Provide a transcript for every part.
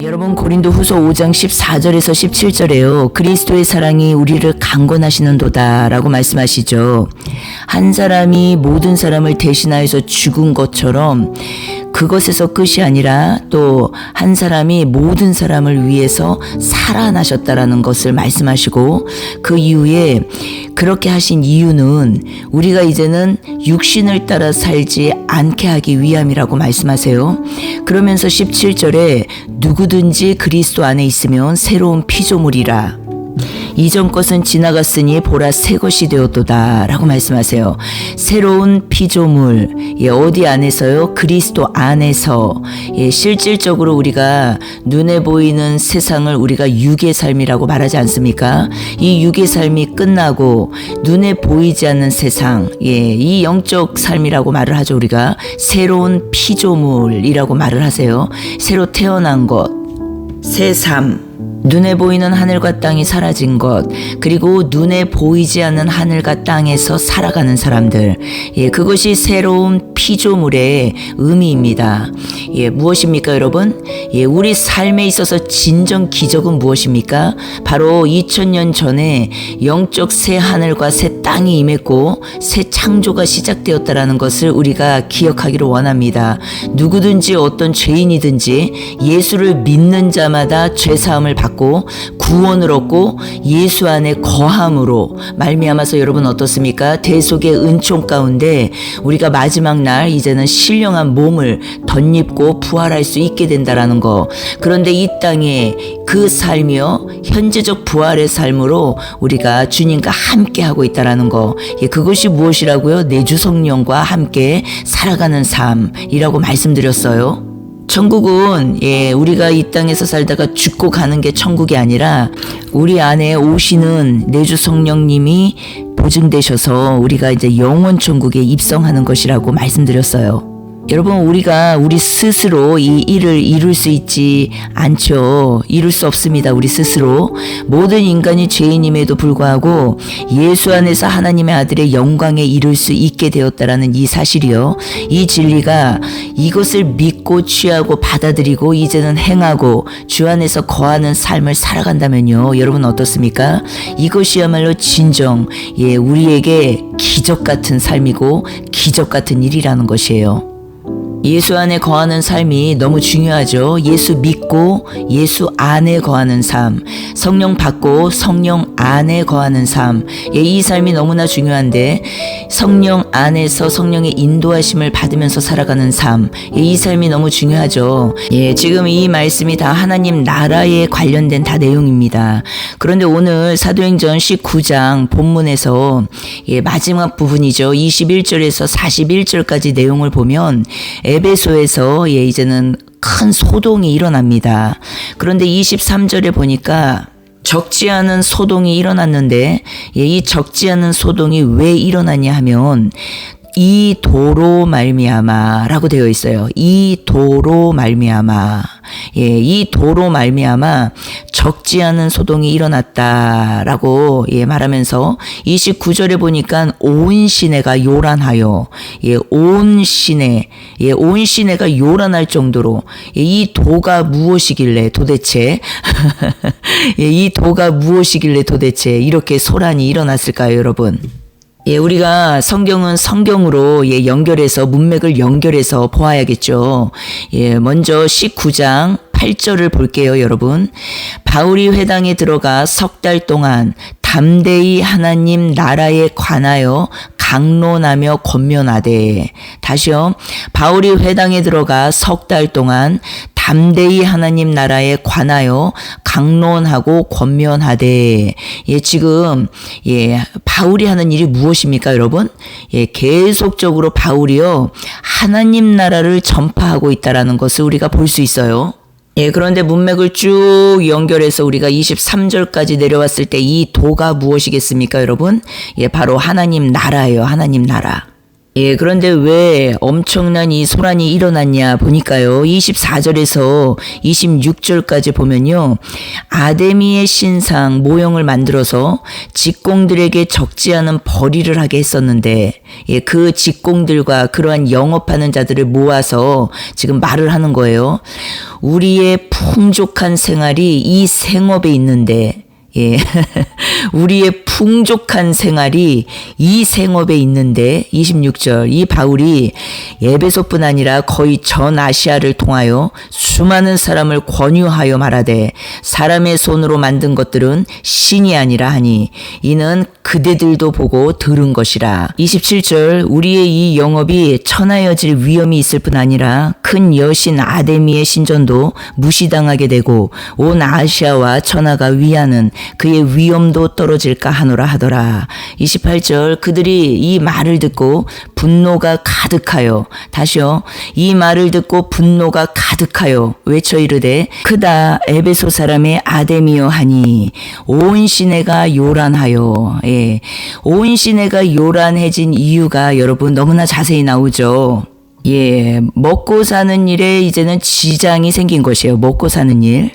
여러분 고린도 후서 5장 14절에서 17절에요. 그리스도의 사랑이 우리를 강권하시는도다 라고 말씀하시죠. 한 사람이 모든 사람을 대신하여서 죽은 것처럼 그것에서 끝이 아니라 또 한 사람이 모든 사람을 위해서 살아나셨다라는 것을 말씀하시고, 그 이후에 그렇게 하신 이유는 우리가 이제는 육신을 따라 살지 않게 하기 위함이라고 말씀하세요. 그러면서 17절에 누구든지 그리스도 안에 있으면 새로운 피조물이라. 이전 것은 지나갔으니 보라 새 것이 되었도다 라고 말씀하세요. 새로운 피조물, 어디 안에서요? 그리스도 안에서. 실질적으로 우리가 눈에 보이는 세상을 우리가 육의 삶이라고 말하지 않습니까? 이 육의 삶이 끝나고 눈에 보이지 않는 세상, 이 영적 삶이라고 말을 하죠. 우리가 새로운 피조물이라고 말을 하세요. 새로 태어난 것, 새 삶, 눈에 보이는 하늘과 땅이 사라진 것, 그리고 눈에 보이지 않는 하늘과 땅에서 살아가는 사람들, 그것이 새로운 피조물의 의미입니다. 무엇입니까, 여러분? 우리 삶에 있어서 진정 기적은 무엇입니까? 바로 2000년 전에 영적 새 하늘과 새 땅이 임했고 새 창조가 시작되었다라는 것을 우리가 기억하기를 원합니다. 누구든지 어떤 죄인이든지 예수를 믿는 자마다 죄사함을 받고 구원을 얻고 예수 안에 거함으로 말미암아서 여러분 어떻습니까? 대속의 은총 가운데 우리가 마지막 날 이제는 신령한 몸을 덧입고 부활할 수 있게 된다라는 거. 그런데 이 땅에 그 삶이요, 현재적 부활의 삶으로 우리가 주님과 함께 하고 있다라는 거. 그것이 무엇이라고요? 내주 성령과 함께 살아가는 삶이라고 말씀드렸어요. 천국은 우리가 이 땅에서 살다가 죽고 가는 게 천국이 아니라 우리 안에 오시는 내주 성령님이 보증되셔서 우리가 이제 영원 천국에 입성하는 것이라고 말씀드렸어요. 여러분, 우리가 우리 스스로 이 일을 이룰 수 있지 않죠. 이룰 수 없습니다. 우리 스스로. 모든 인간이 죄인임에도 불구하고 예수 안에서 하나님의 아들의 영광에 이룰 수 있게 되었다라는 이 사실이요. 이 진리가 이것을 믿고 취하고 받아들이고 이제는 행하고 주 안에서 거하는 삶을 살아간다면요. 여러분 어떻습니까? 이것이야말로 진정 우리에게 기적 같은 삶이고 기적 같은 일이라는 것이에요. 예수 안에 거하는 삶이 너무 중요하죠. 예수 믿고 예수 안에 거하는 삶, 성령 받고 성령 안에 거하는 삶, 이 삶이 너무나 중요한데 성령 안에서 성령의 인도하심을 받으면서 살아가는 삶, 이 삶이 너무 중요하죠. 지금 이 말씀이 다 하나님 나라에 관련된 다 내용입니다. 그런데 오늘 사도행전 19장 본문에서 마지막 부분이죠. 21절에서 41절까지 내용을 보면 에베소에서 이제는 큰 소동이 일어납니다. 그런데 23절에 보니까 적지 않은 소동이 일어났는데 이 적지 않은 소동이 왜 일어났냐 하면 이 도로 말미암아라고 되어 있어요. 이 도로 말미암아. 이 도로 말미암아 적지 않은 소동이 일어났다라고 말하면서 29절에 보니까 온 시내가 요란하여 온 시내가 요란할 정도로 이 도가 무엇이길래 도대체 이 도가 무엇이길래 도대체 이렇게 소란이 일어났을까요, 여러분? 우리가 성경은 성경으로 연결해서 문맥을 연결해서 보아야겠죠. 먼저 19장 8절을 볼게요, 여러분. 바울이 회당에 들어가 석 달 동안 담대히 하나님 나라에 관하여 강론하며 권면하되. 다시요. 바울이 회당에 들어가 석 달 동안 담대히 하나님 나라에 관하여 강론하고 권면하되. 지금 바울이 하는 일이 무엇입니까, 여러분? 계속적으로 바울이요 하나님 나라를 전파하고 있다라는 것을 우리가 볼 수 있어요. 그런데 문맥을 쭉 연결해서 우리가 23절까지 내려왔을 때 이 도가 무엇이겠습니까, 여러분? 바로 하나님 나라예요. 하나님 나라. 예, 그런데 왜 엄청난 이 소란이 일어났냐 보니까요. 24절에서 26절까지 보면요. 아데미의 신상 모형을 만들어서 직공들에게 적지 않은 벌이를 하게 했었는데, 예, 그 직공들과 그러한 영업하는 자들을 모아서 지금 말을 하는 거예요. 우리의 풍족한 생활이 이 생업에 있는데, 예. 우리의 풍족한 생활이 이 생업에 있는데 26절 이 바울이 에베소뿐 아니라 거의 전 아시아를 통하여 수많은 사람을 권유하여 말하되 사람의 손으로 만든 것들은 신이 아니라 하니 이는 그대들도 보고 들은 것이라. 27절 우리의 이 영업이 천하여질 위험이 있을 뿐 아니라 큰 여신 아데미의 신전도 무시당하게 되고 온 아시아와 천하가 위하는 그의 위엄도 떨어질까 하노라 하더라. 28절 그들이 이 말을 듣고 분노가 가득하여, 다시요, 이 말을 듣고 분노가 가득하여 외쳐 이르되 크다 에베소 사람의 아데미여 하니 온 시내가 요란하여. 예, 온 시내가 요란해진 이유가 여러분 너무나 자세히 나오죠. 예, 먹고 사는 일에 이제는 지장이 생긴 것이에요. 먹고 사는 일.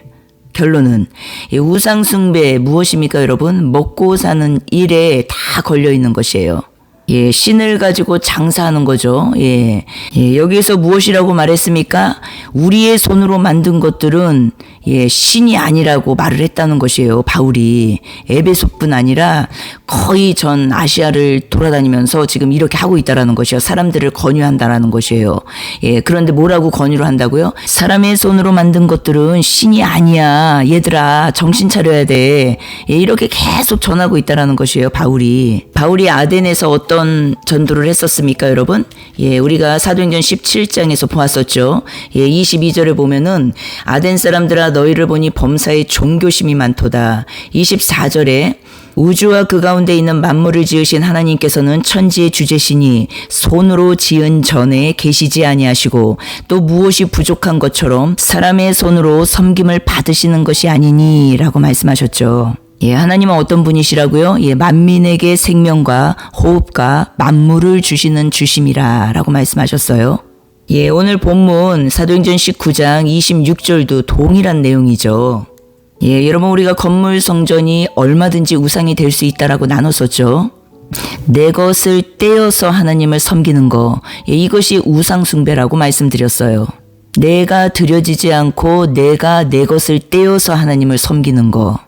결론은 우상숭배 무엇입니까 여러분? 먹고 사는 일에 다 걸려있는 것이에요. 예, 신을 가지고 장사하는 거죠. 예, 여기에서 무엇이라고 말했습니까? 우리의 손으로 만든 것들은 예, 신이 아니라고 말을 했다는 것이에요. 바울이 에베소뿐 아니라 거의 전 아시아를 돌아다니면서 지금 이렇게 하고 있다라는 것이에요. 사람들을 권유한다라는 것이에요. 예, 그런데 뭐라고 권유를 한다고요? 사람의 손으로 만든 것들은 신이 아니야. 얘들아, 정신 차려야 돼. 예, 이렇게 계속 전하고 있다라는 것이에요. 바울이 아덴에서 어떤 전도를 했었습니까, 여러분? 예, 우리가 사도행전 17장에서 보았었죠. 예, 22절에 보면은 아덴 사람들아 너희를 보니 범사에 종교심이 많도다. 24절에 우주와 그 가운데 있는 만물을 지으신 하나님께서는 천지의 주제시니 손으로 지은 전에 계시지 아니하시고 또 무엇이 부족한 것처럼 사람의 손으로 섬김을 받으시는 것이 아니니 라고 말씀하셨죠. 예, 하나님은 어떤 분이시라고요? 예, 만민에게 생명과 호흡과 만물을 주시는 주심이라 라고 말씀하셨어요. 예, 오늘 본문 사도행전 19장 26절도 동일한 내용이죠. 예, 여러분 우리가 건물 성전이 얼마든지 우상이 될 수 있다라고 나눴었죠. 내 것을 떼어서 하나님을 섬기는 거, 예, 이것이 우상 숭배라고 말씀드렸어요. 내가 드려지지 않고 내가 내 것을 떼어서 하나님을 섬기는 거,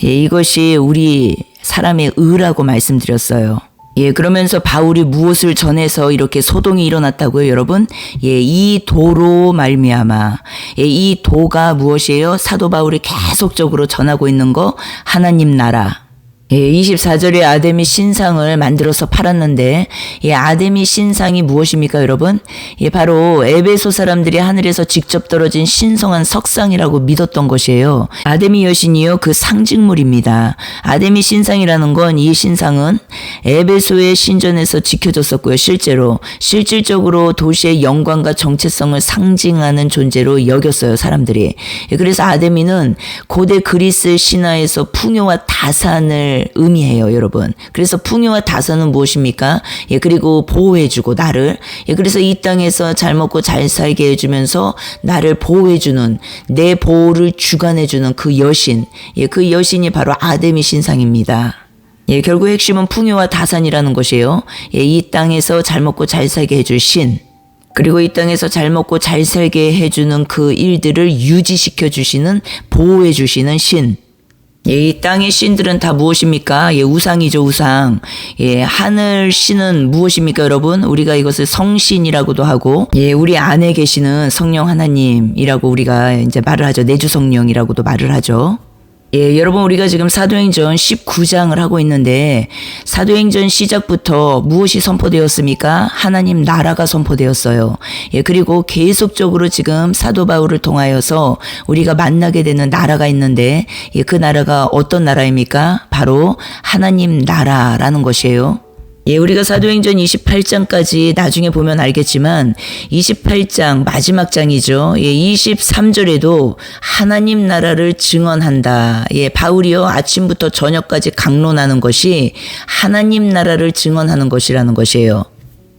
예, 이것이 우리 사람의 의라고 말씀드렸어요. 예, 그러면서 바울이 무엇을 전해서 이렇게 소동이 일어났다고요, 여러분? 예, 이 도로 말미암아. 예, 이 도가 무엇이에요? 사도 바울이 계속적으로 전하고 있는 거, 하나님 나라. 예, 24절에 아데미 신상을 만들어서 팔았는데, 예, 아데미 신상이 무엇입니까, 여러분? 예, 바로 에베소 사람들이 하늘에서 직접 떨어진 신성한 석상이라고 믿었던 것이에요. 아데미 여신이요, 그 상징물입니다. 아데미 신상이라는 건, 이 신상은 에베소의 신전에서 지켜졌었고요, 실질적으로 도시의 영광과 정체성을 상징하는 존재로 여겼어요, 사람들이. 예, 그래서 아데미는 고대 그리스 신화에서 풍요와 다산을 의미해요, 여러분. 그래서 풍요와 다산은 무엇입니까? 예, 그리고 보호해주고 나를. 예, 그래서 이 땅에서 잘 먹고 잘 살게 해주면서 나를 보호해주는, 내 보호를 주관해주는 그 여신. 예, 그 여신이 바로 아데미 신상입니다. 예, 결국 핵심은 풍요와 다산이라는 것이에요. 예, 이 땅에서 잘 먹고 잘 살게 해줄 신. 그리고 이 땅에서 잘 먹고 잘 살게 해주는 그 일들을 유지시켜 주시는, 보호해 주시는 신. 예, 이 땅의 신들은 다 무엇입니까? 예, 우상이죠, 우상. 예, 하늘 신은 무엇입니까, 여러분? 우리가 이것을 성신이라고도 하고, 예, 우리 안에 계시는 성령 하나님이라고 우리가 이제 말을 하죠. 내주 성령이라고도 말을 하죠. 예, 여러분 우리가 지금 사도행전 19장을 하고 있는데 사도행전 시작부터 무엇이 선포되었습니까? 하나님 나라가 선포되었어요. 예, 그리고 계속적으로 지금 사도 바울을 통하여서 우리가 만나게 되는 나라가 있는데 예, 그 나라가 어떤 나라입니까? 바로 하나님 나라라는 것이에요. 예, 우리가 사도행전 28장까지 나중에 보면 알겠지만 28장 마지막 장이죠. 예, 23절에도 하나님 나라를 증언한다. 예, 바울이요 아침부터 저녁까지 강론하는 것이 하나님 나라를 증언하는 것이라는 것이에요.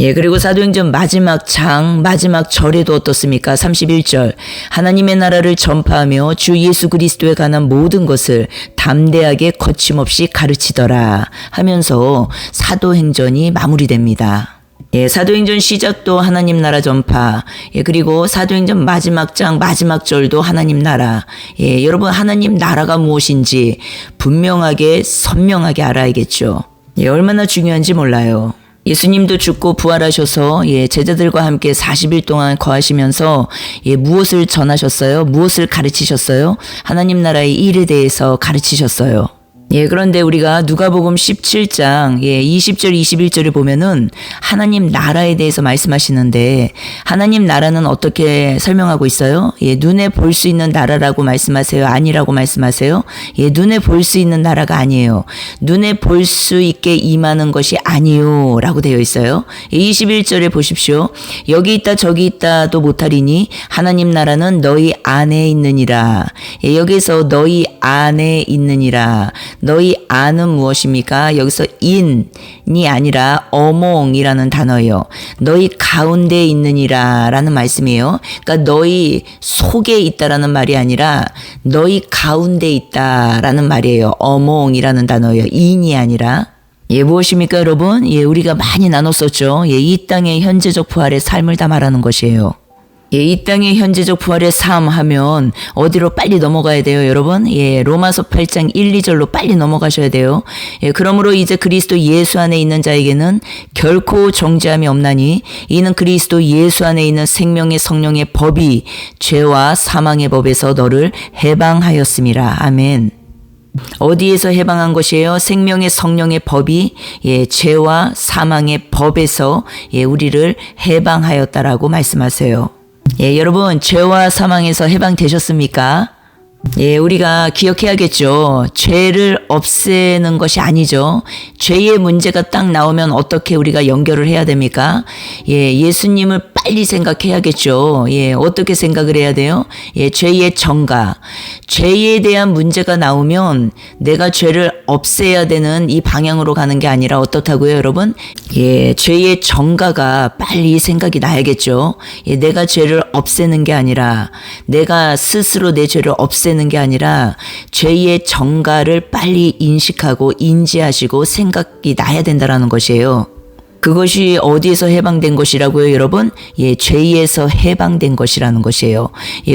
그리고 사도행전 마지막 장, 마지막 절에도 어떻습니까? 31절. 하나님의 나라를 전파하며 주 예수 그리스도에 관한 모든 것을 담대하게 거침없이 가르치더라 하면서 사도행전이 마무리됩니다. 사도행전 시작도 하나님 나라 전파. 그리고 사도행전 마지막 장, 마지막 절도 하나님 나라. 여러분, 하나님 나라가 무엇인지 분명하게, 선명하게 알아야겠죠. 얼마나 중요한지 몰라요. 예수님도 죽고 부활하셔서 제자들과 함께 40일 동안 거하시면서 무엇을 전하셨어요? 무엇을 가르치셨어요? 하나님 나라의 일에 대해서 가르치셨어요. 그런데 우리가 누가복음 17장 20절 21절을 보면은 하나님 나라에 대해서 말씀하시는데, 하나님 나라는 어떻게 설명하고 있어요? 눈에 볼 수 있는 나라라고 말씀하세요? 아니라고 말씀하세요? 눈에 볼 수 있는 나라가 아니에요. 눈에 볼 수 있게 임하는 것이 아니요 라고 되어 있어요. 21절에 보십시오. 여기 있다 저기 있다도 못하리니 하나님 나라는 너희 안에 있느니라. 여기서 너희 안에 있느니라. 너희 안은 무엇입니까? 여기서 인이 아니라 어몽이라는 단어예요. 너희 가운데 있느니라 라는 말씀이에요. 그러니까 너희 속에 있다라는 말이 아니라 너희 가운데 있다라는 말이에요. 어몽이라는 단어예요. 인이 아니라. 무엇입니까 여러분? 우리가 많이 나눴었죠. 이 땅의 현재적 부활의 삶을 다 말하는 것이에요. 이 땅의 현재적 부활의 삶 하면 어디로 빨리 넘어가야 돼요, 여러분? 로마서 8장 1, 2절로 빨리 넘어가셔야 돼요. 그러므로 이제 그리스도 예수 안에 있는 자에게는 결코 정죄함이 없나니 이는 그리스도 예수 안에 있는 생명의 성령의 법이 죄와 사망의 법에서 너를 해방하였음이라. 아멘. 어디에서 해방한 것이에요? 생명의 성령의 법이 죄와 사망의 법에서 우리를 해방하였다라고 말씀하세요. 여러분, 죄와 사망에서 해방되셨습니까? 우리가 기억해야겠죠. 죄를 없애는 것이 아니죠. 죄의 문제가 딱 나오면 어떻게 우리가 연결을 해야 됩니까? 예수님을 빨리 생각해야겠죠. 어떻게 생각을 해야 돼요? 죄의 정가. 죄에 대한 문제가 나오면 내가 죄를 없애야 되는 이 방향으로 가는 게 아니라 어떻다고요, 여러분? 죄의 정가가 빨리 생각이 나야겠죠. 내가 죄를 없애는 게 아니라 내가 스스로 내 죄를 없애는 게 아니라 죄의 정가를 빨리 인식하고 인지하시고 생각이 나야 된다라는 것이에요. 그것이 어디에서 해방된 것이라고요, 여러분? 죄에서 해방된 것이라는 것이에요.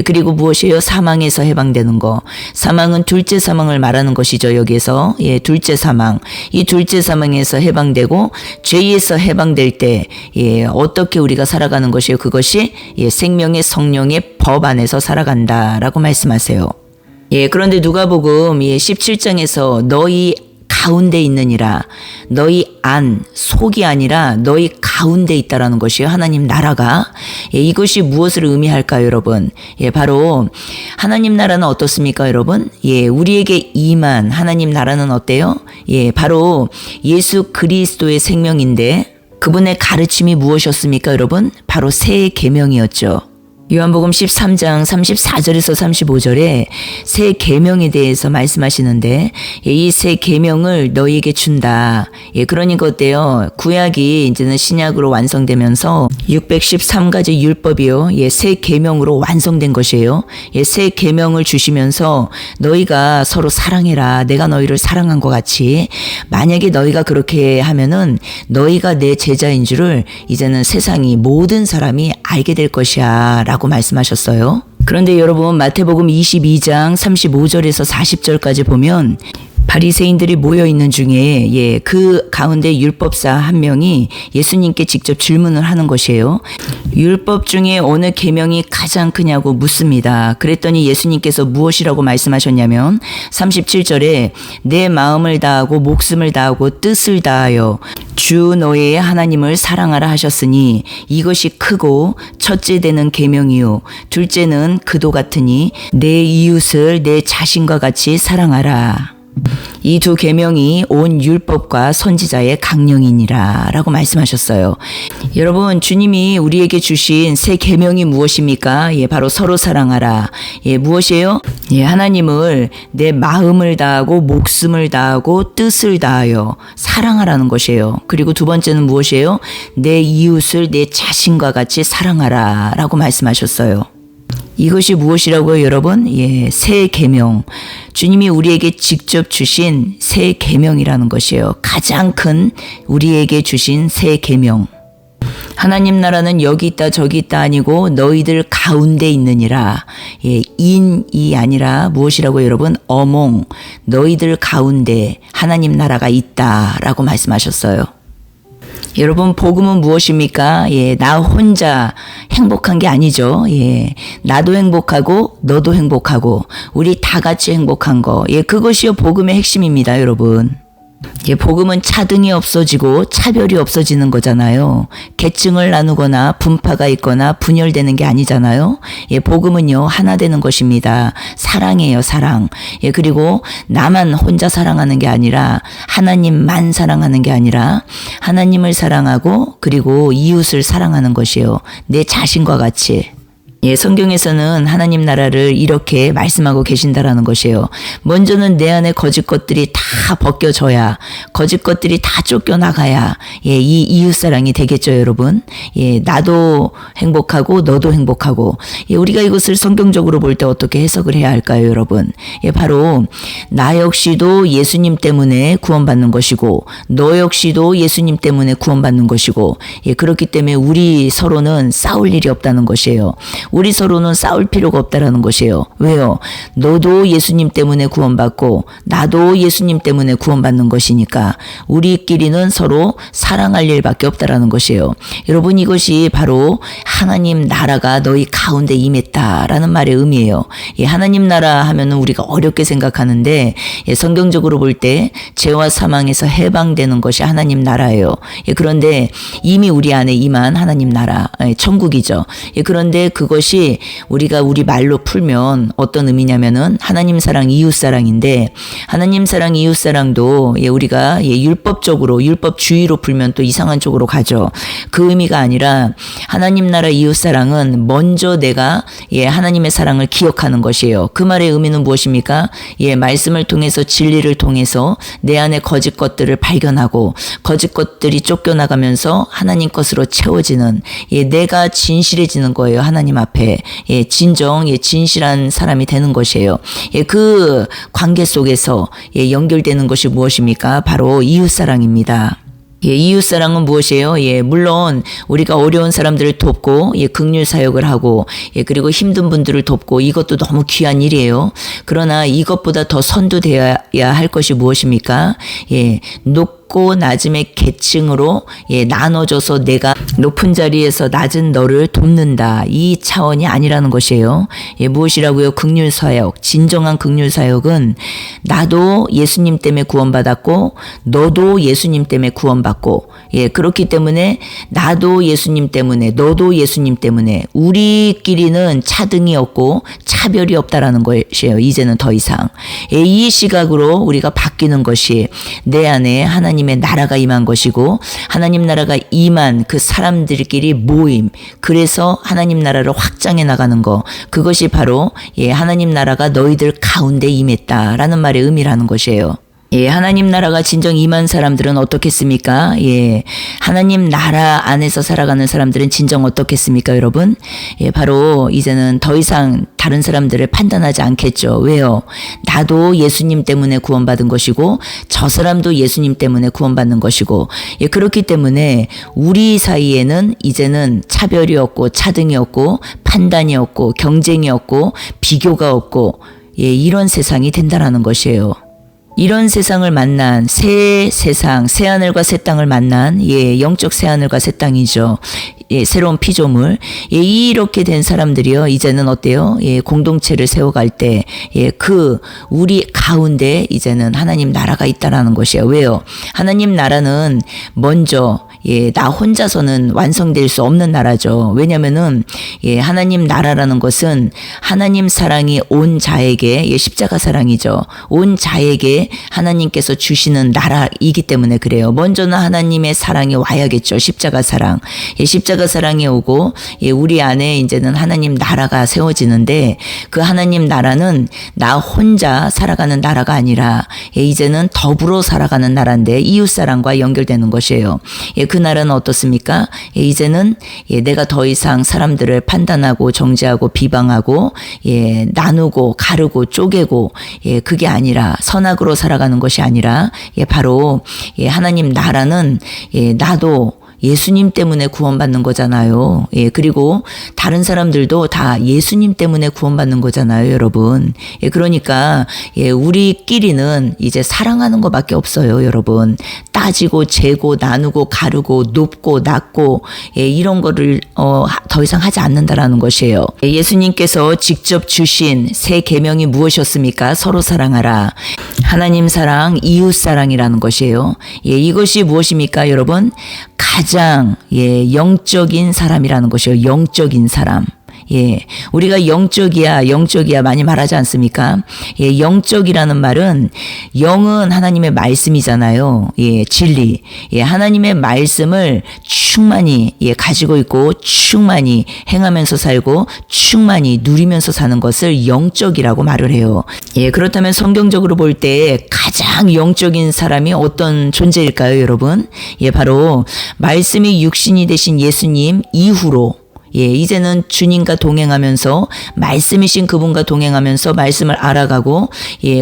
그리고 무엇이에요? 사망에서 해방되는 거. 사망은 둘째 사망을 말하는 것이죠, 여기에서. 둘째 사망. 이 둘째 사망에서 해방되고 죄에서 해방될 때 어떻게 우리가 살아가는 것이에요? 그것이 생명의 성령의 법 안에서 살아간다라고 말씀하세요. 그런데 누가복음 17장에서 너희 가운데 있느니라. 너희 안, 속이 아니라 너희 가운데 있다라는 것이요. 하나님 나라가. 이것이 무엇을 의미할까요, 여러분? 바로 하나님 나라는 어떻습니까, 여러분? 우리에게 임한 하나님 나라는 어때요? 바로 예수 그리스도의 생명인데 그분의 가르침이 무엇이었습니까, 여러분? 바로 새 계명이었죠. 요한복음 13장 34절에서 35절에 새 계명에 대해서 말씀하시는데 이 새 계명을 너희에게 준다. 그러니까 어때요? 구약이 이제는 신약으로 완성되면서 613가지 율법이요. 새 계명으로 완성된 것이에요. 새 계명을 주시면서 너희가 서로 사랑해라. 내가 너희를 사랑한 것 같이. 만약에 너희가 그렇게 하면은 너희가 내 제자인 줄을 이제는 세상이 모든 사람이 알게 될 것이야 라고 말씀하셨어요. 그런데 여러분, 마태복음 22장 35절에서 40절까지 보면 바리새인들이 모여 있는 중에 그 가운데 율법사 한 명이 예수님께 직접 질문을 하는 것이에요. 율법 중에 어느 계명이 가장 크냐고 묻습니다. 그랬더니 예수님께서 무엇이라고 말씀하셨냐면 37절에 내 마음을 다하고 목숨을 다하고 뜻을 다하여 주 너의 하나님을 사랑하라 하셨으니 이것이 크고 첫째 되는 계명이요 둘째는 그도 같으니 내 이웃을 내 자신과 같이 사랑하라. 이 두 계명이 온 율법과 선지자의 강령이니라 라고 말씀하셨어요. 여러분, 주님이 우리에게 주신 새 계명이 무엇입니까? 바로 서로 사랑하라. 무엇이에요? 하나님을 내 마음을 다하고 목숨을 다하고 뜻을 다하여 사랑하라는 것이에요. 그리고 두 번째는 무엇이에요? 내 이웃을 내 자신과 같이 사랑하라 라고 말씀하셨어요. 이것이 무엇이라고요, 여러분? 새 계명. 주님이 우리에게 직접 주신 새 계명이라는 것이에요. 가장 큰 우리에게 주신 새 계명. 하나님 나라는 여기 있다 저기 있다 아니고 너희들 가운데 있느니라. 인이 아니라 무엇이라고 여러분? 어몽. 너희들 가운데 하나님 나라가 있다라고 말씀하셨어요. 여러분, 복음은 무엇입니까? 나 혼자 행복한 게 아니죠. 나도 행복하고 너도 행복하고 우리 다 같이 행복한 거. 그것이요 복음의 핵심입니다, 여러분. 복음은 차등이 없어지고 차별이 없어지는 거잖아요. 계층을 나누거나 분파가 있거나 분열되는 게 아니잖아요. 복음은요 하나 되는 것입니다. 사랑이에요, 사랑. 그리고 나만 혼자 사랑하는 게 아니라 하나님만 사랑하는 게 아니라 하나님을 사랑하고 그리고 이웃을 사랑하는 것이에요. 내 자신과 같이. 성경에서는 하나님 나라를 이렇게 말씀하고 계신다라는 것이에요. 먼저는 내 안에 거짓 것들이 다 벗겨져야, 거짓 것들이 다 쫓겨나가야 이 이웃사랑이 되겠죠, 여러분. 나도 행복하고 너도 행복하고. 우리가 이것을 성경적으로 볼 때 어떻게 해석을 해야 할까요, 여러분? 바로 나 역시도 예수님 때문에 구원받는 것이고 너 역시도 예수님 때문에 구원받는 것이고, 그렇기 때문에 우리 서로는 싸울 일이 없다는 것이에요. 우리 서로는 싸울 필요가 없다라는 것이에요. 왜요? 너도 예수님 때문에 구원받고 나도 예수님 때문에 구원받는 것이니까 우리끼리는 서로 사랑할 일밖에 없다라는 것이에요. 여러분, 이것이 바로 하나님 나라가 너희 가운데 임했다라는 말의 의미예요. 하나님 나라 하면은 우리가 어렵게 생각하는데 성경적으로 볼 때 죄와 사망에서 해방되는 것이 하나님 나라예요. 그런데 이미 우리 안에 임한 하나님 나라, 천국이죠. 그런데 그것이 우리가 우리 말로 풀면 어떤 의미냐면은 하나님 사랑, 이웃 사랑인데, 하나님 사랑, 이웃 사랑도 우리가 율법적으로, 율법주의로 풀면 또 이상한 쪽으로 가죠. 그 의미가 아니라 하나님 나라 이웃 사랑은 먼저 내가 하나님의 사랑을 기억하는 것이에요. 그 말의 의미는 무엇입니까? 말씀을 통해서, 진리를 통해서 내 안에 거짓 것들을 발견하고 거짓 것들이 쫓겨나가면서 하나님 것으로 채워지는, 내가 진실해지는 거예요, 하나님 앞에. 진정, 진실한 사람이 되는 것이에요. 그 관계 속에서 연결되는 것이 무엇입니까? 바로 이웃사랑입니다. 이웃사랑은 무엇이에요? 물론 우리가 어려운 사람들을 돕고 긍휼 사역을 하고 그리고 힘든 분들을 돕고 이것도 너무 귀한 일이에요. 그러나 이것보다 더 선두되어야 할 것이 무엇입니까? 높고 낮음의 계층으로 나눠져서 내가 높은 자리에서 낮은 너를 돕는다, 이 차원이 아니라는 것이에요. 무엇이라고요? 긍휼 사역. 진정한 긍휼 사역은 나도 예수님 때문에 구원받았고 너도 예수님 때문에 구원받고, 그렇기 때문에 나도 예수님 때문에 너도 예수님 때문에 우리끼리는 차등이 없고 차별이 없다라는 것이에요. 이제는 더 이상 이 시각으로 우리가 바뀌는 것이 내 안에 하나님의 나라가 임한 것이고, 하나님 나라가 임한 그 사람들끼리 모임, 그래서 하나님 나라를 확장해 나가는 거, 그것이 바로 하나님 나라가 너희들 가운데 임했다라는 말의 의미라는 것이에요. 하나님 나라가 진정 임한 사람들은 어떻겠습니까? 하나님 나라 안에서 살아가는 사람들은 진정 어떻겠습니까, 여러분? 바로 이제는 더 이상 다른 사람들을 판단하지 않겠죠. 왜요? 나도 예수님 때문에 구원받은 것이고 저 사람도 예수님 때문에 구원받는 것이고, 그렇기 때문에 우리 사이에는 이제는 차별이 없고 차등이 없고 판단이 없고 경쟁이 없고 비교가 없고, 이런 세상이 된다라는 것이에요. 이런 세상을 만난 새 세상, 새 하늘과 새 땅을 만난 영적 새 하늘과 새 땅이죠. 새로운 피조물. 이렇게 된 사람들이요, 이제는 어때요? 공동체를 세워갈 때 그 우리 가운데 이제는 하나님 나라가 있다라는 것이에요. 왜요? 하나님 나라는 먼저 나 혼자서는 완성될 수 없는 나라죠. 왜냐면은 하나님 나라라는 것은 하나님 사랑이 온 자에게 십자가 사랑이죠. 온 자에게 하나님께서 주시는 나라이기 때문에 그래요. 먼저는 하나님의 사랑이 와야겠죠. 십자가 사랑. 십자가 사랑이 오고 우리 안에 이제는 하나님 나라가 세워지는데 그 하나님 나라는 나 혼자 살아가는 나라가 아니라 이제는 더불어 살아가는 나라인데 이웃사랑과 연결되는 것이에요. 그 나라는 어떻습니까? 이제는 내가 더 이상 사람들을 판단하고 정죄하고 비방하고 나누고 가르고 쪼개고 그게 아니라 선악으로 살아가는 것이 아니라 바로 하나님 나라는 나도 예수님 때문에 구원받는 거잖아요. 그리고 다른 사람들도 다 예수님 때문에 구원받는 거잖아요, 여러분. 그러니까 우리끼리는 이제 사랑하는 것밖에 없어요, 여러분. 따지고 재고 나누고 가르고 높고 낮고 이런 거를 더 이상 하지 않는다라는 것이에요. 예수님께서 직접 주신 새 계명이 무엇이었습니까? 서로 사랑하라. 하나님 사랑, 이웃 사랑이라는 것이에요. 이것이 무엇입니까, 여러분? 가장 영적인 사람이라는 것이에요. 영적인 사람. 우리가 영적이야 많이 말하지 않습니까? 영적이라는 말은 영은 하나님의 말씀이잖아요. 진리. 하나님의 말씀을 충만히 가지고 있고 충만히 행하면서 살고 충만히 누리면서 사는 것을 영적이라고 말을 해요. 그렇다면 성경적으로 볼 때 가장 영적인 사람이 어떤 존재일까요, 여러분? 바로 말씀이 육신이 되신 예수님 이후로 이제는 주님과 동행하면서 말씀이신 그분과 동행하면서 말씀을 알아가고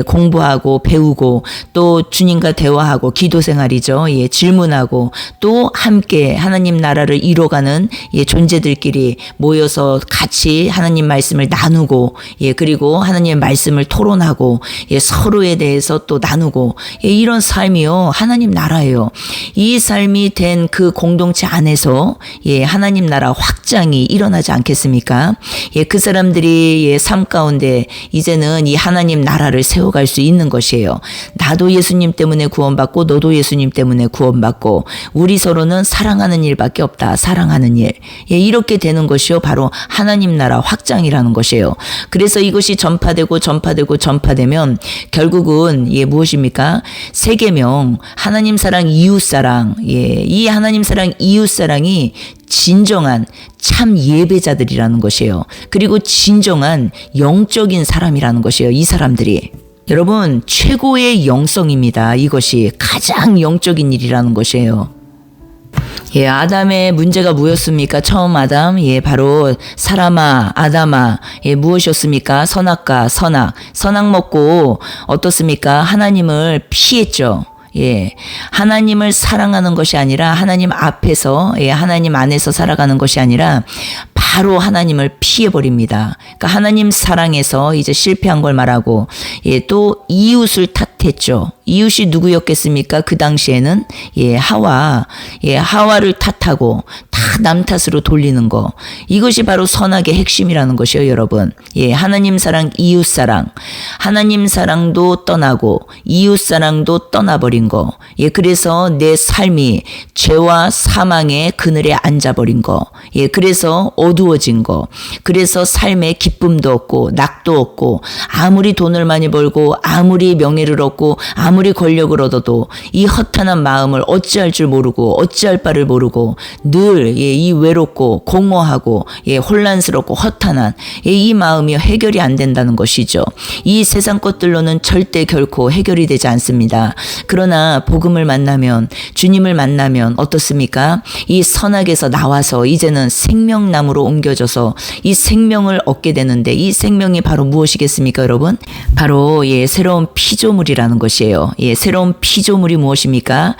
공부하고 배우고 또 주님과 대화하고 기도 생활이죠. 질문하고 또 함께 하나님 나라를 이뤄가는 존재들끼리 모여서 같이 하나님 말씀을 나누고 그리고 하나님의 말씀을 토론하고 서로에 대해서 또 나누고 이런 삶이요. 하나님 나라예요. 이 삶이 된 그 공동체 안에서 하나님 나라 확장이 일어나지 않겠습니까? 그 사람들이 삶 가운데 이제는 이 하나님 나라를 세워갈 수 있는 것이에요. 나도 예수님 때문에 구원받고 너도 예수님 때문에 구원받고 우리 서로는 사랑하는 일밖에 없다. 사랑하는 일. 이렇게 되는 것이요. 바로 하나님 나라 확장이라는 것이에요. 그래서 이것이 전파되면 결국은 무엇입니까? 세 계명, 하나님 사랑, 이웃 사랑. 이 하나님 사랑, 이웃 사랑이 진정한 참 예배자들이라는 것이에요. 그리고 진정한 영적인 사람이라는 것이에요. 이 사람들이. 여러분, 최고의 영성입니다. 이것이 가장 영적인 일이라는 것이에요. 아담의 문제가 뭐였습니까? 처음 아담, 바로 사람아, 아담아, 무엇이었습니까? 선악과 선악 먹고 어떻습니까? 하나님을 피했죠. 하나님을 사랑하는 것이 아니라 하나님 앞에서 하나님 안에서 살아가는 것이 아니라 바로 하나님을 피해버립니다. 그러니까 하나님 사랑에서 이제 실패한 걸 말하고 또 이웃을 탓했죠. 이웃이 누구였겠습니까? 그 당시에는 하와를 탓하고 다 남 탓으로 돌리는 거. 이것이 바로 선악의 핵심이라는 것이에요, 여러분. 하나님 사랑, 이웃 사랑. 하나님 사랑도 떠나고 이웃 사랑도 떠나버린 거. 그래서 내 삶이 죄와 사망의 그늘에 앉아버린 거. 그래서 어두워진 거. 그래서 삶에 기쁨도 없고 낙도 없고 아무리 돈을 많이 벌고 아무리 명예를 얻고 아무리 권력을 얻어도 이 허탄한 마음을 어찌할 줄 모르고 어찌할 바를 모르고 늘 이 외롭고 공허하고 혼란스럽고 허탄한 이 마음이 해결이 안 된다는 것이죠. 이 세상 것들로는 절대 결코 해결이 되지 않습니다. 그러나 복음을 만나면 주님을 만나면 어떻습니까? 이 선악에서 나와서 이제는 생명나무로 옮겨져서 이 생명을 얻게 되는데 이 생명이 바로 무엇이겠습니까, 여러분? 바로 새로운 피조물이라는 것이에요. 새로운 피조물이 무엇입니까?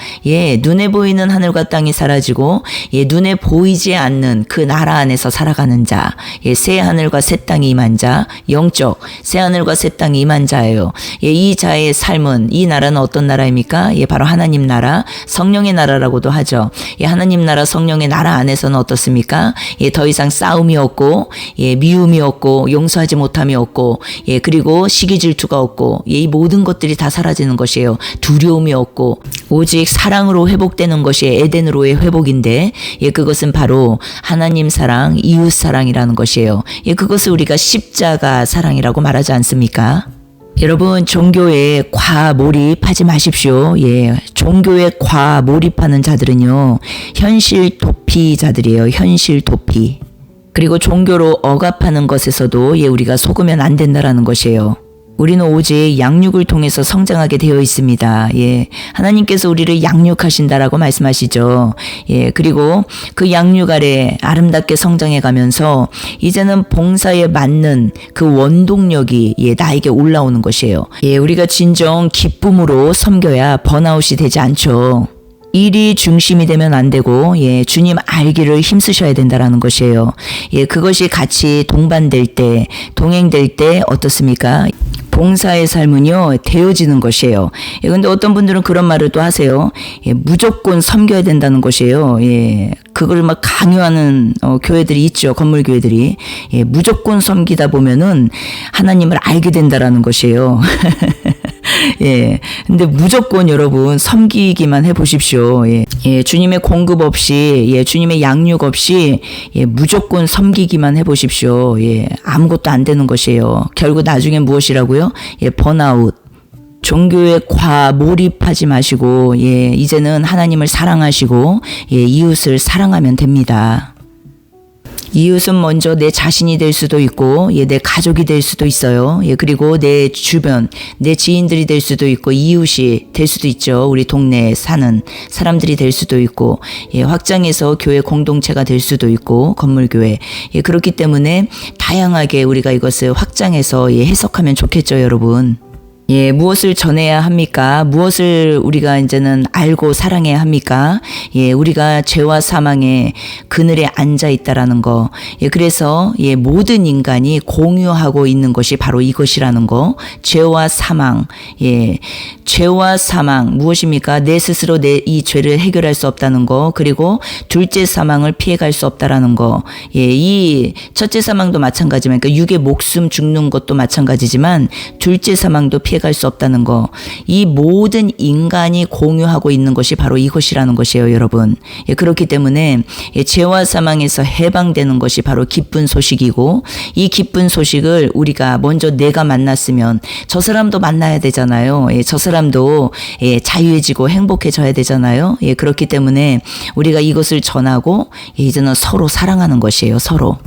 눈에 보이는 하늘과 땅이 사라지고 눈에 보이지 않는 그 나라 안에서 살아가는 자. 새 하늘과 새 땅이 임한 자, 영적 새 하늘과 새 땅이 임한 자예요. 이 자의 삶은, 이 나라는 어떤 나라입니까? 바로 하나님 나라, 성령의 나라라고도 하죠. 하나님 나라, 성령의 나라 안에서는 어떻습니까? 더 이상 싸움이 없고 미움이 없고 용서하지 못함이 없고 그리고 시기 질투가 없고 이 모든 것들이 다 사라지는 것이에요. 두려움이 없고 오직 사랑으로 회복되는 것이 에덴으로의 회복인데 그것은 바로 하나님 사랑, 이웃 사랑이라는 것이에요. 그것을 우리가 십자가 사랑이라고 말하지 않습니까? 여러분, 종교에 과몰입하지 마십시오. 종교에 과몰입하는 자들은요, 현실 도피자들이에요. 현실 도피. 그리고 종교로 억압하는 것에서도 우리가 속으면 안 된다라는 것이에요. 우리는 오직 양육을 통해서 성장하게 되어 있습니다. 하나님께서 우리를 양육하신다라고 말씀하시죠. 그리고 그 양육 아래 아름답게 성장해 가면서 이제는 봉사에 맞는 그 원동력이 나에게 올라오는 것이에요. 우리가 진정 기쁨으로 섬겨야 번아웃이 되지 않죠. 일이 중심이 되면 안 되고 주님 알기를 힘쓰셔야 된다라는 것이에요. 그것이 같이 동반될 때, 동행될 때 어떻습니까? 봉사의 삶은요, 되어지는 것이에요. 근데 어떤 분들은 그런 말을 또 하세요. 무조건 섬겨야 된다는 것이에요. 그걸 막 강요하는 교회들이 있죠. 건물 교회들이. 무조건 섬기다 보면은 하나님을 알게 된다라는 것이에요. 근데 무조건 여러분 섬기기만 해보십시오. 주님의 공급 없이, 주님의 양육 없이, 무조건 섬기기만 해보십시오. 아무것도 안 되는 것이에요. 결국 나중에 무엇이라고요? 번아웃. 종교에 과몰입하지 마시고, 이제는 하나님을 사랑하시고, 이웃을 사랑하면 됩니다. 이웃은 먼저 내 자신이 될 수도 있고, 내 가족이 될 수도 있어요. 그리고 내 주변, 내 지인들이 될 수도 있고, 이웃이 될 수도 있죠. 우리 동네에 사는 사람들이 될 수도 있고, 확장해서 교회 공동체가 될 수도 있고, 건물교회. 그렇기 때문에 다양하게 우리가 이것을 확장해서 해석하면 좋겠죠, 여러분. 무엇을 전해야 합니까? 무엇을 우리가 이제는 알고 사랑해야 합니까? 우리가 죄와 사망의 그늘에 앉아 있다라는 거. 그래서 모든 인간이 공유하고 있는 것이 바로 이것이라는 거. 죄와 사망. 죄와 사망 무엇입니까? 내 스스로 이 죄를 해결할 수 없다는 거. 그리고 둘째 사망을 피해갈 수 없다라는 거. 이 첫째 사망도 마찬가지만, 그러니까 육의 목숨 죽는 것도 마찬가지지만 둘째 사망도 피해갈 수 없다는 거. 이 모든 인간이 공유하고 있는 것이 바로 이것이라는 것이에요, 여러분. 그렇기 때문에 죄와 사망에서 해방되는 것이 바로 기쁜 소식이고, 이 기쁜 소식을 우리가 먼저 내가 만났으면 저 사람도 만나야 되잖아요. 저 사람도 자유해지고 행복해져야 되잖아요. 그렇기 때문에 우리가 이것을 전하고 이제는 서로 사랑하는 것이에요, 서로.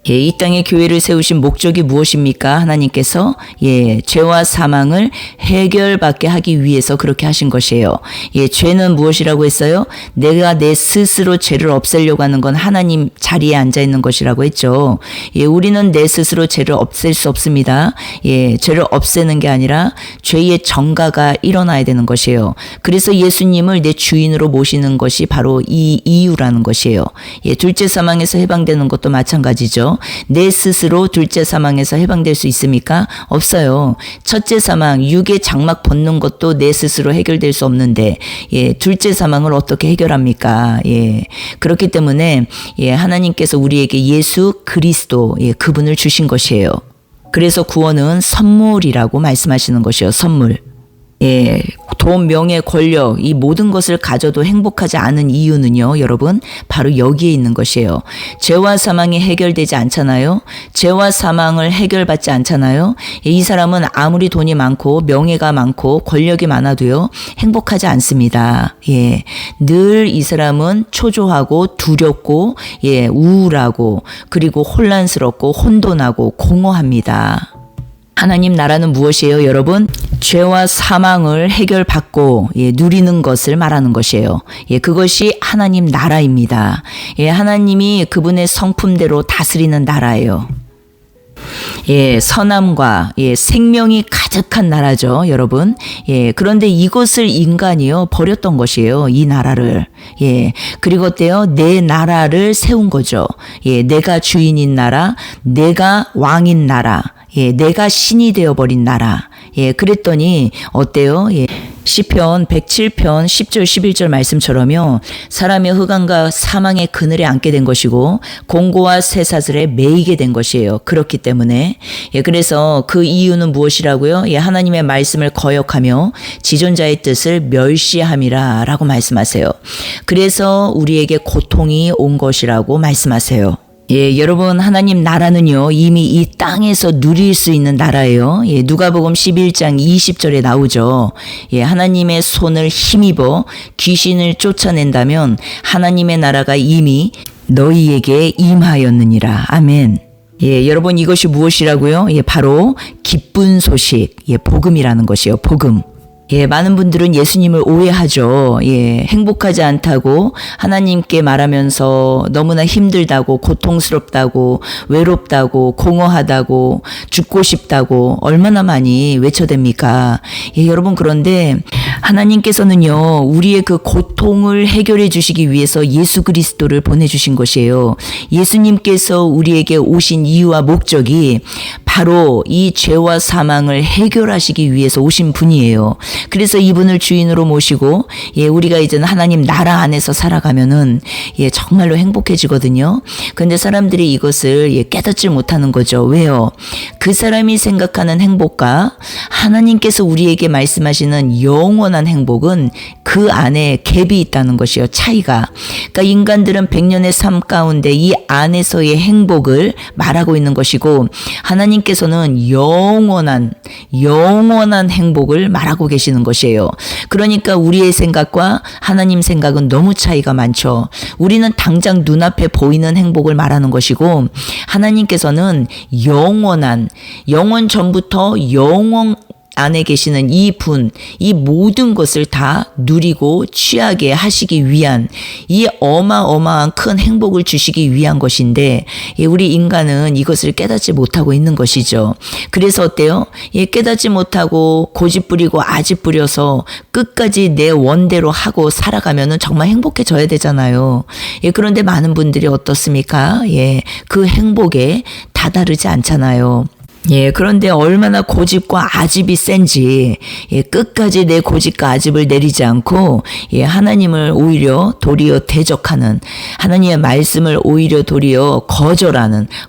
이 땅에 교회를 세우신 목적이 무엇입니까? 하나님께서 죄와 사망을 해결받게 하기 위해서 그렇게 하신 것이에요. 죄는 무엇이라고 했어요? 내가 내 스스로 죄를 없애려고 하는 건 하나님 자리에 앉아 있는 것이라고 했죠. 우리는 내 스스로 죄를 없앨 수 없습니다. 죄를 없애는 게 아니라 죄의 정가가 일어나야 되는 것이에요. 그래서 예수님을 내 주인으로 모시는 것이 바로 이 이유라는 것이에요. 둘째 사망에서 해방되는 것도 마찬가지죠. 내 스스로 둘째 사망에서 해방될 수 있습니까? 없어요. 첫째 사망, 육의 장막 벗는 것도 내 스스로 해결될 수 없는데, 둘째 사망을 어떻게 해결합니까? 그렇기 때문에, 하나님께서 우리에게 예수 그리스도, 그분을 주신 것이에요. 그래서 구원은 선물이라고 말씀하시는 것이에요. 선물. 돈, 명예, 권력, 이 모든 것을 가져도 행복하지 않은 이유는요, 여러분, 바로 여기에 있는 것이에요. 죄와 사망이 해결되지 않잖아요. 죄와 사망을 해결받지 않잖아요. 이 사람은 아무리 돈이 많고 명예가 많고 권력이 많아도요, 행복하지 않습니다. 늘 이 사람은 초조하고 두렵고 우울하고 그리고 혼란스럽고 혼돈하고 공허합니다. 하나님 나라는 무엇이에요, 여러분? 죄와 사망을 해결받고 누리는 것을 말하는 것이에요. 그것이 하나님 나라입니다. 하나님이 그분의 성품대로 다스리는 나라예요. 선함과 생명이 가득한 나라죠, 여러분. 그런데 이것을 인간이요 버렸던 것이에요, 이 나라를. 그리고 어때요? 내 나라를 세운 거죠. 내가 주인인 나라, 내가 왕인 나라. 내가 신이 되어버린 나라. 그랬더니 어때요? 시편 107편 10절 11절 말씀처럼요. 사람의 흑암과 사망의 그늘에 앉게 된 것이고 공고와 쇠사슬에 매이게 된 것이에요. 그렇기 때문에 그래서 그 이유는 무엇이라고요? 하나님의 말씀을 거역하며 지존자의 뜻을 멸시함이라 라고 말씀하세요. 그래서 우리에게 고통이 온 것이라고 말씀하세요. 여러분, 하나님 나라는요, 이미 이 땅에서 누릴 수 있는 나라예요. 누가복음 11장 20절에 나오죠. 하나님의 손을 힘입어 귀신을 쫓아낸다면 하나님의 나라가 이미 너희에게 임하였느니라. 아멘. 여러분, 이것이 무엇이라고요? 바로 기쁜 소식, 복음이라는 것이에요. 복음. 많은 분들은 예수님을 오해하죠. 행복하지 않다고 하나님께 말하면서 너무나 힘들다고, 고통스럽다고, 외롭다고, 공허하다고, 죽고 싶다고 얼마나 많이 외쳐댑니까? 여러분, 그런데 하나님께서는요, 우리의 그 고통을 해결해 주시기 위해서 예수 그리스도를 보내주신 것이에요. 예수님께서 우리에게 오신 이유와 목적이 바로 이 죄와 사망을 해결하시기 위해서 오신 분이에요. 그래서 이분을 주인으로 모시고 우리가 이제는 하나님 나라 안에서 살아가면은 정말로 행복해지거든요. 그런데 사람들이 이것을 깨닫지 못하는 거죠. 왜요? 그 사람이 생각하는 행복과 하나님께서 우리에게 말씀하시는 영원한 행복은 그 안에 갭이 있다는 것이요. 차이가. 그러니까 인간들은 100년의 삶 가운데 이 안에서의 행복을 말하고 있는 것이고 하나님께서는 영원한 행복을 말하고 계시는 것이에요. 그러니까 우리의 생각과 하나님 생각은 너무 차이가 많죠. 우리는 당장 눈앞에 보이는 행복을 말하는 것이고 하나님께서는 영원 전부터 영원 안에 계시는 이 모든 것을 다 누리고 취하게 하시기 위한 이 어마어마한 큰 행복을 주시기 위한 것인데 우리 인간은 이것을 깨닫지 못하고 있는 것이죠. 그래서 어때요? 깨닫지 못하고 고집 부리고 아집 부려서 끝까지 내 원대로 하고 살아가면은 정말 행복해져야 되잖아요. 그런데 많은 분들이 어떻습니까? 그 행복에 다다르지 않잖아요. 그런데 얼마나 고집과 아집이 센지 끝까지 내 고집과 아집을 내리지 않고 하나님을 오히려 도리어 대적하는 하나님의 말씀을 오히려 도리어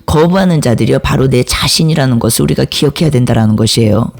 거부하는 자들이요 바로 내 자신이라는 것을 우리가 기억해야 된다는 것이에요.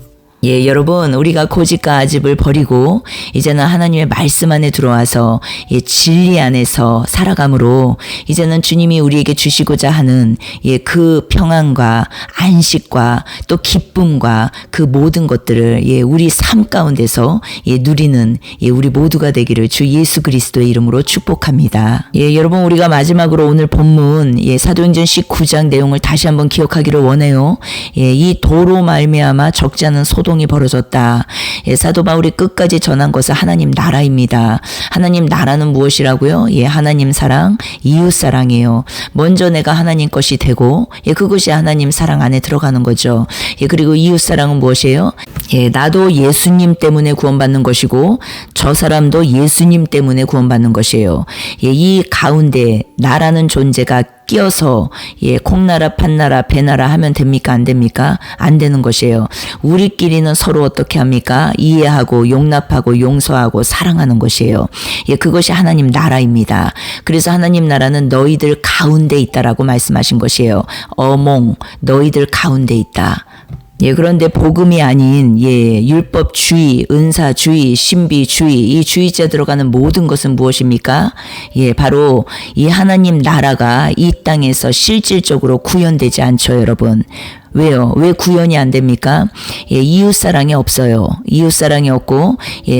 여러분, 우리가 고집과 아집을 버리고 이제는 하나님의 말씀 안에 들어와서 진리 안에서 살아감으로 이제는 주님이 우리에게 주시고자 하는 그 평안과 안식과 또 기쁨과 그 모든 것들을 우리 삶 가운데서 누리는 우리 모두가 되기를 주 예수 그리스도의 이름으로 축복합니다. 여러분, 우리가 마지막으로 오늘 본문 사도행전 19장 내용을 다시 한번 기억하기를 원해요. 이 도로 말미암아 적지 않은 소동이 벌어졌다. 사도 바울이 끝까지 전한 것은 하나님 나라입니다. 하나님 나라는 무엇이라고요? 하나님 사랑, 이웃 사랑이에요. 먼저 내가 하나님 것이 되고 그것이 하나님 사랑 안에 들어가는 거죠. 그리고 이웃 사랑은 무엇이에요? 나도 예수님 때문에 구원받는 것이고 저 사람도 예수님 때문에 구원받는 것이에요. 이 가운데 나라는 존재가 끼어서 콩나라 판나라 배나라 하면 됩니까? 안 됩니까? 안 되는 것이에요. 우리끼리는 서로 어떻게 합니까? 이해하고 용납하고 용서하고 사랑하는 것이에요. 그것이 하나님 나라입니다. 그래서 하나님 나라는 너희들 가운데 있다라고 말씀하신 것이에요. 너희들 가운데 있다. 그런데 복음이 아닌 율법주의, 은사주의, 신비주의, 이 주의자 들어가는 모든 것은 무엇입니까? 바로 이 하나님 나라가 이 땅에서 실질적으로 구현되지 않죠, 여러분. 왜요? 왜 구현이 안 됩니까? 이웃사랑이 없어요. 이웃사랑이 없고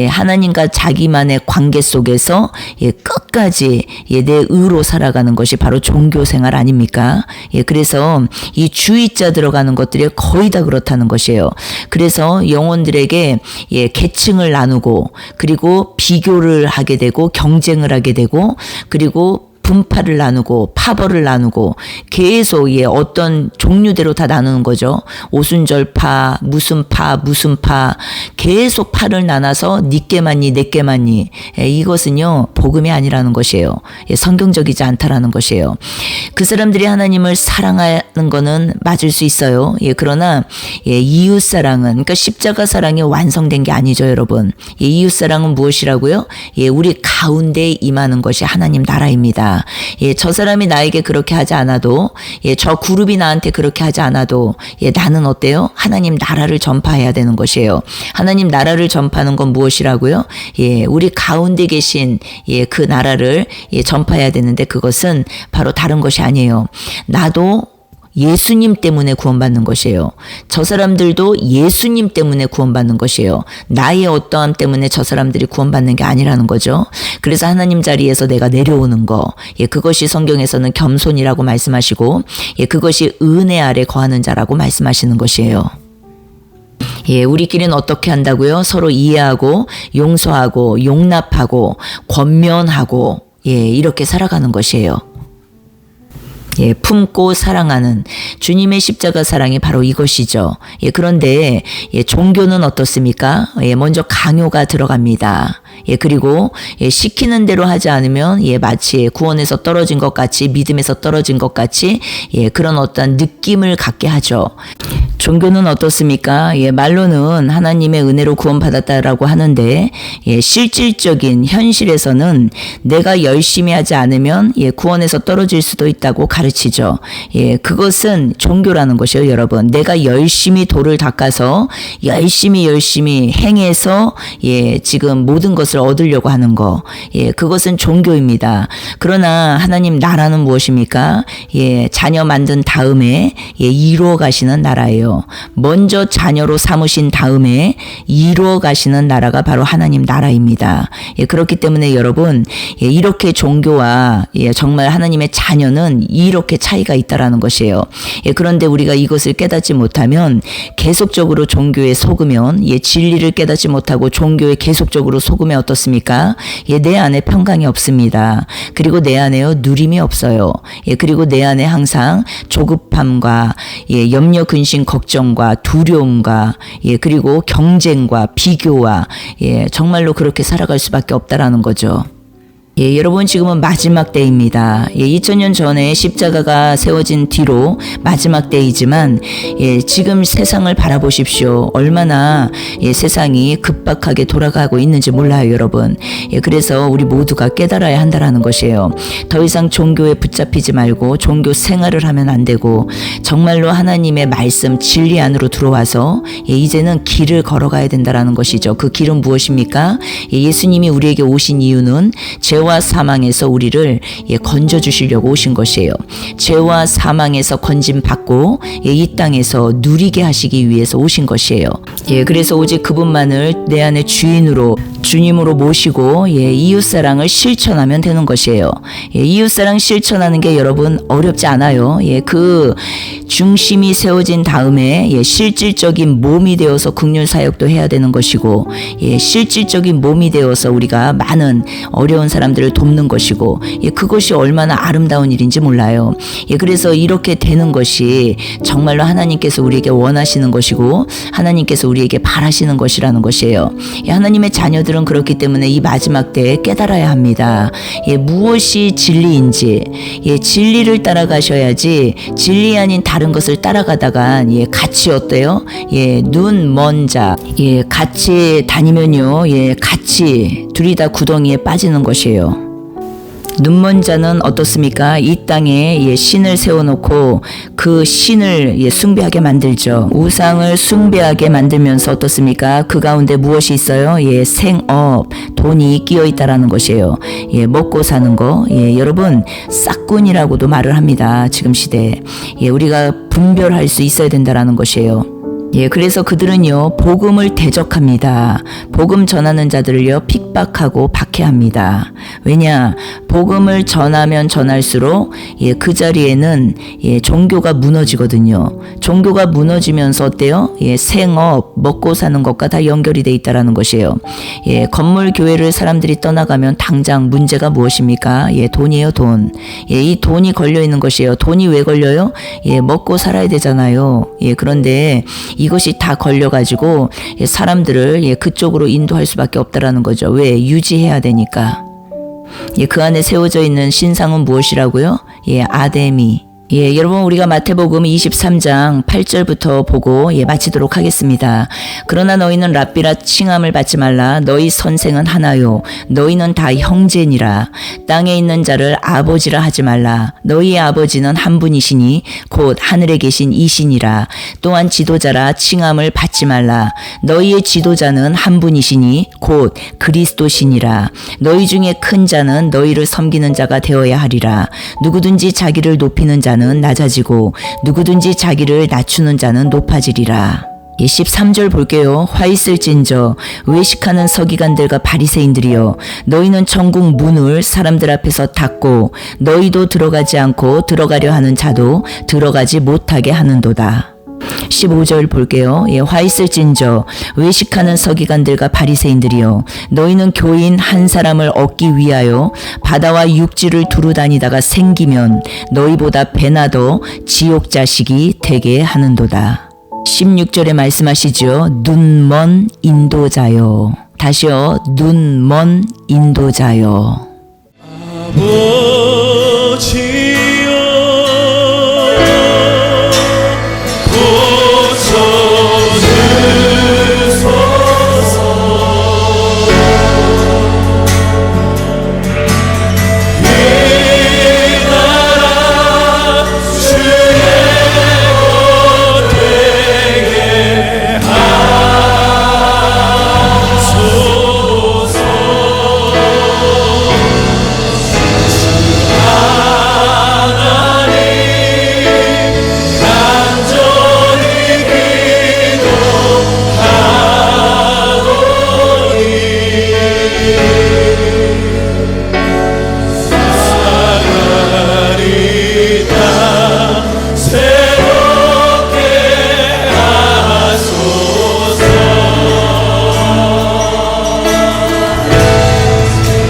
하나님과 자기만의 관계 속에서 끝까지 내 의로 살아가는 것이 바로 종교생활 아닙니까? 그래서 이 주의자 들어가는 것들이 거의 다 그렇다는 것이에요. 그래서 영혼들에게 계층을 나누고 그리고 비교를 하게 되고 경쟁을 하게 되고 그리고 분파를 나누고 파벌을 나누고 계속 어떤 종류대로 다 나누는 거죠. 오순절파, 무슨 파 계속 파를 나눠서 니께 맞니 내께 맞니. 이것은요 복음이 아니라는 것이에요. 성경적이지 않다라는 것이에요. 그 사람들이 하나님을 사랑하는 거는 맞을 수 있어요. 그러나 이웃사랑은, 그러니까 십자가 사랑이 완성된 게 아니죠, 여러분. 이웃사랑은 무엇이라고요? 우리 가운데 임하는 것이 하나님 나라입니다. 저 사람이 나에게 그렇게 하지 않아도, 저 그룹이 나한테 그렇게 하지 않아도, 나는 어때요? 하나님 나라를 전파해야 되는 것이에요. 하나님 나라를 전파하는 건 무엇이라고요? 우리 가운데 계신 그 나라를 전파해야 되는데, 그것은 바로 다른 것이 아니에요. 나도 예수님 때문에 구원받는 것이에요. 저 사람들도 예수님 때문에 구원받는 것이에요. 나의 어떠함 때문에 저 사람들이 구원받는 게 아니라는 거죠. 그래서 하나님 자리에서 내가 내려오는 거, 그것이 성경에서는 겸손이라고 말씀하시고, 그것이 은혜 아래 거하는 자라고 말씀하시는 것이에요. 우리끼리는 어떻게 한다고요? 서로 이해하고 용서하고 용납하고 권면하고 이렇게 살아가는 것이에요. 품고 사랑하는 주님의 십자가 사랑이 바로 이것이죠. 그런데 종교는 어떻습니까? 먼저 강요가 들어갑니다. 그리고 시키는 대로 하지 않으면 마치 구원에서 떨어진 것 같이, 믿음에서 떨어진 것 같이 그런 어떤 느낌을 갖게 하죠. 종교는 어떻습니까? 말로는 하나님의 은혜로 구원받았다라고 하는데 실질적인 현실에서는 내가 열심히 하지 않으면 구원에서 떨어질 수도 있다고 가르치죠. 그것은 종교라는 것이에요, 여러분. 내가 열심히 돌을 닦아서 열심히 행해서 지금 모든 것을 얻으려고 하는 거. 그것은 종교입니다. 그러나 하나님 나라는 무엇입니까? 자녀 만든 다음에 이루어 가시는 나라예요. 먼저 자녀로 삼으신 다음에 이루어 가시는 나라가 바로 하나님 나라입니다. 그렇기 때문에 여러분, 이렇게 종교와 정말 하나님의 자녀는 이렇게 차이가 있다라는 것이에요. 그런데 우리가 이것을 깨닫지 못하면 계속적으로 종교에 속으면 진리를 깨닫지 못하고 종교에 계속적으로 속으면 어떻습니까? 내 안에 평강이 없습니다. 그리고 내 안에요 누림이 없어요. 그리고 내 안에 항상 조급함과 염려 근심 걱정과 두려움과 그리고 경쟁과 비교와 정말로 그렇게 살아갈 수밖에 없다라는 거죠. 여러분, 지금은 마지막 때입니다. 2000년 전에 십자가가 세워진 뒤로 마지막 때이지만 지금 세상을 바라보십시오. 얼마나 세상이 급박하게 돌아가고 있는지 몰라요, 여러분. 그래서 우리 모두가 깨달아야 한다라는 것이에요. 더 이상 종교에 붙잡히지 말고 종교 생활을 하면 안 되고 정말로 하나님의 말씀 진리 안으로 들어와서 이제는 길을 걸어가야 된다라는 것이죠. 그 길은 무엇입니까? 예수님이 우리에게 오신 이유는 죄와 사망에서 우리를 건져 주시려고 오신 것이에요. 죄와 사망에서 건짐 받고 이 땅에서 누리게 하시기 위해서 오신 것이에요. 그래서 오직 그분만을 내 안의 주님으로 모시고 이웃사랑을 실천하면 되는 것이에요. 이웃사랑 실천하는 게 여러분 어렵지 않아요. 그 중심이 세워진 다음에 실질적인 몸이 되어서 긍휼 사역도 해야 되는 것이고 실질적인 몸이 되어서 우리가 많은 어려운 사람들을 돕는 것이고 그것이 얼마나 아름다운 일인지 몰라요. 그래서 이렇게 되는 것이 정말로 하나님께서 우리에게 원하시는 것이고 하나님께서 우리에게 바라시는 것이라는 것이에요. 하나님의 자녀들은 그렇기 때문에 이 마지막 때에 깨달아야 합니다. 무엇이 진리인지 진리를 따라가셔야지 진리 아닌 다른 것을 따라가다가 같이 어때요? 눈 먼 자 같이 다니면요 같이 둘이 다 구덩이에 빠지는 것이에요. 눈먼 자는 어떻습니까? 이 땅에 신을 세워놓고 그 신을 숭배하게 만들죠. 우상을 숭배하게 만들면서 어떻습니까? 그 가운데 무엇이 있어요? 생업, 돈이 끼어 있다라는 것이에요. 먹고 사는 거. 여러분, 싹군이라고도 말을 합니다. 지금 시대에. 우리가 분별할 수 있어야 된다라는 것이에요. 그래서 그들은요 복음을 대적합니다. 복음 전하는 자들을요 핍박하고 박해 않게 합니다. 왜냐? 복음을 전하면 전할수록 그 자리에는 종교가 무너지거든요. 종교가 무너지면서 어때요? 생업, 먹고 사는 것과 다 연결이 돼 있다라는 것이에요. 건물 교회를 사람들이 떠나가면 당장 문제가 무엇입니까? 돈이에요, 돈. 이 돈이 걸려 있는 것이에요. 돈이 왜 걸려요? 먹고 살아야 되잖아요. 그런데 이것이 다 걸려가지고 사람들을 그쪽으로 인도할 수밖에 없다라는 거죠. 왜? 유지해야 되니까. 그 안에 세워져 있는 신상은 무엇이라고요? 아데미. 여러분, 우리가 마태복음 23장 8절부터 보고 마치도록 하겠습니다. 그러나 너희는 랍비라 칭함을 받지 말라. 너희 선생은 하나요. 너희는 다 형제니라. 땅에 있는 자를 아버지라 하지 말라. 너희의 아버지는 한 분이시니 곧 하늘에 계신 이시니라. 또한 지도자라 칭함을 받지 말라. 너희의 지도자는 한 분이시니 곧 그리스도시니라. 너희 중에 큰 자는 너희를 섬기는 자가 되어야 하리라. 누구든지 자기를 높이는 자는 낮아지고 누구든지 자기를 낮추는 자는 높아지리라. 13절 볼게요. 화 있을진저 외식하는 서기관들과 바리새인들이여, 너희는 천국 문을 사람들 앞에서 닫고 너희도 들어가지 않고 들어가려 하는 자도 들어가지 못하게 하는도다. 15절 볼게요. 화 있을진저 외식하는 서기관들과 바리새인들이여, 너희는 교인 한 사람을 얻기 위하여 바다와 육지를 두루 다니다가 생기면 너희보다 배나 더 지옥 자식이 되게 하는도다. 16절에 말씀하시죠. 눈먼 인도자여. 다시요. 눈먼 인도자여.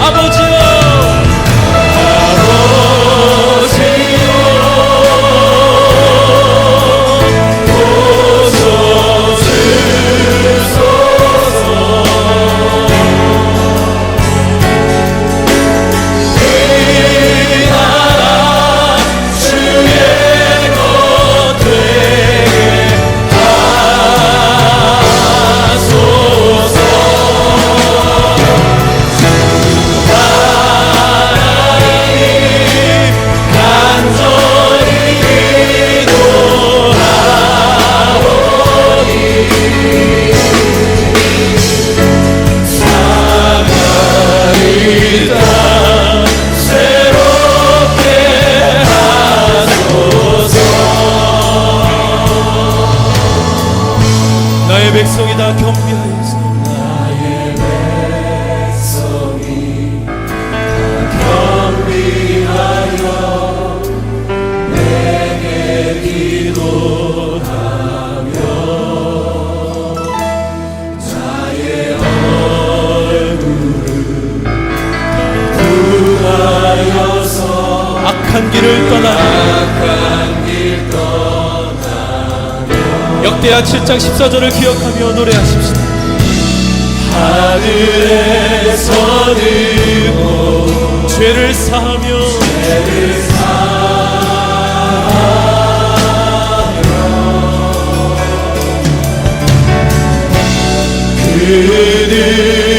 아버지여, 나의 백성이 다 경비하여서, 나의 백성이 다 경비하여 내게 기도하며 나의 얼굴을 구하여서 악한 길을 역대하 7장 14절을 기억하며 노래하십시다. 하늘에서 들고 죄를 사하며 그들